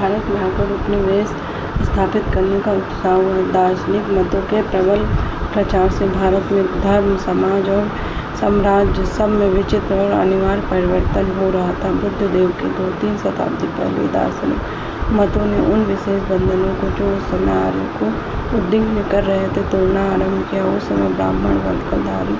भारत में आकर उपनिवेश स्थापित करने का उत्साह हुआ। दार्शनिक मतों के प्रबल प्रचार से भारत में धर्म, समाज और साम्राज्य सब में विचित्र और अनिवार्य परिवर्तन हो रहा था। बुद्ध देव के 2-3 शताब्दी पहले दार्शनिक मतों ने उन विशेष बंधनों को जो उस समय आर्यों को उद्विग्न कर रहे थे तोड़ना आरंभ किया। उस समय ब्राह्मण वल्कलधारी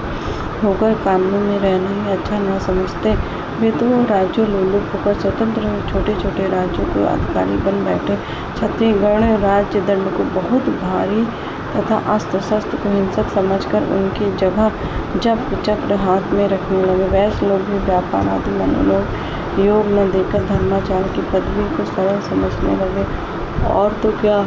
होकर कानूनों में रहना ही अच्छा न समझते, वे तो राज्यों लोलुप होकर स्वतंत्र छोटे छोटे राज्यों के अधिकारी बन बैठे। क्षत्रियगण राज्य दंड को बहुत भारी तथा अस्त्र शस्त्र को हिंसक समझकर उनकी जगह जप चक्र हाथ में रखने लगे। वैश्य लोग भी व्यापार आदि मनोलोभ योग न देकर धर्माचार्य की पदवी को सरल समझने लगे। और तो क्या,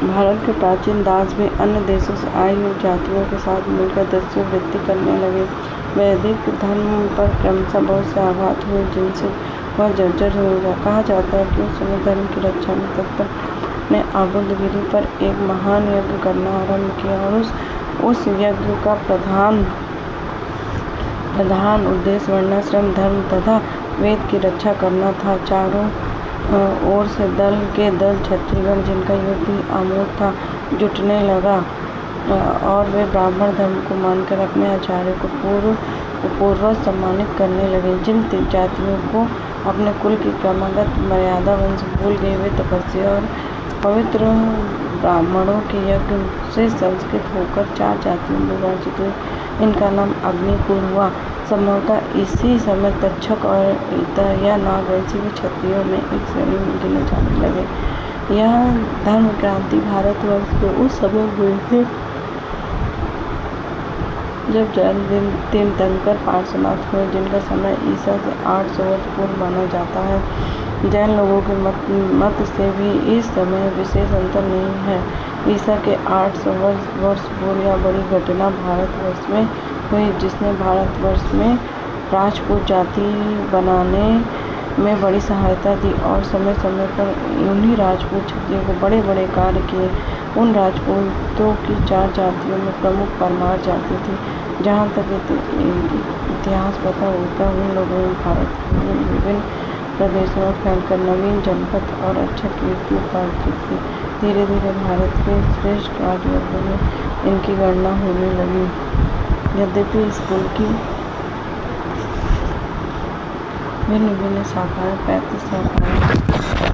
भारत के प्राचीन दास भी अन्य देशों से आई हुई जातियों के साथ मिलकर दस्युवृत्ति करने लगे। वैदिक धर्म पर क्रमशः बहुत से आघात हुए जिनसे वह जर्जर हो गया। कहा जाता है कि उस समय धर्म की रक्षा में तत्पर ने आबुलगिरी पर एक महान यज्ञ करना आरंभ किया और उस यज्ञ का प्रधान उद्देश्य वर्णाश्रम धर्म तथा वेद की रक्षा करना था। चारों ओर से दल के दल क्षत्रियगण, जिनका युद्ध भी आमोद था, जुटने लगा और वे ब्राह्मण धर्म को मानकर अपने आचार्य को पूर्वज सम्मानित करने लगे। जिन जातियों को अपने कुल की क्रमागत मर्यादा वंश भूल गए, वे तपस्या और पवित्र ब्राह्मणों के यज्ञ से संस्कृत होकर 4 जातियों में विभाजित हुए। इनका नाम अग्निकुल हुआ। संभवतः इसी समय तक्षक और ईता या नागवंशी भी क्षत्रियों में एक श्रेणी में गिने जाने लगे। यह धर्म क्रांति भारतवर्ष में उस समय हुई थी जब जैन तीर्थंकर पार्श्वनाथ हुए, जिनका समय ईसा से 800 वर्ष पूर्व माना जाता है। जैन लोगों के मत से भी इस समय विशेष अंतर नहीं है। ईसा के 800 वर्ष पूर्व यह बड़ी घटना भारतवर्ष में हुई, जिसने भारतवर्ष में राजपूत जाति बनाने में बड़ी सहायता दी और समय समय पर उन्हीं राजपूत क्षत्रियों को बड़े बड़े कार्य किए। उन राजपूतों की 4 जातियों में प्रमुख परमार जाति थी। जहाँ तक इतिहास पता होता है, उन लोगों ने भारत के विभिन्न प्रदेशों में फैलकर नवीन जनपद और अच्छा कीर्ति उपार्जित की। धीरे धीरे भारत के श्रेष्ठ राजवंशों में इनकी गणना होने लगी। यद्यपि स्कूल की भिन्न भिन्न शाखाएं 35 शाखाएं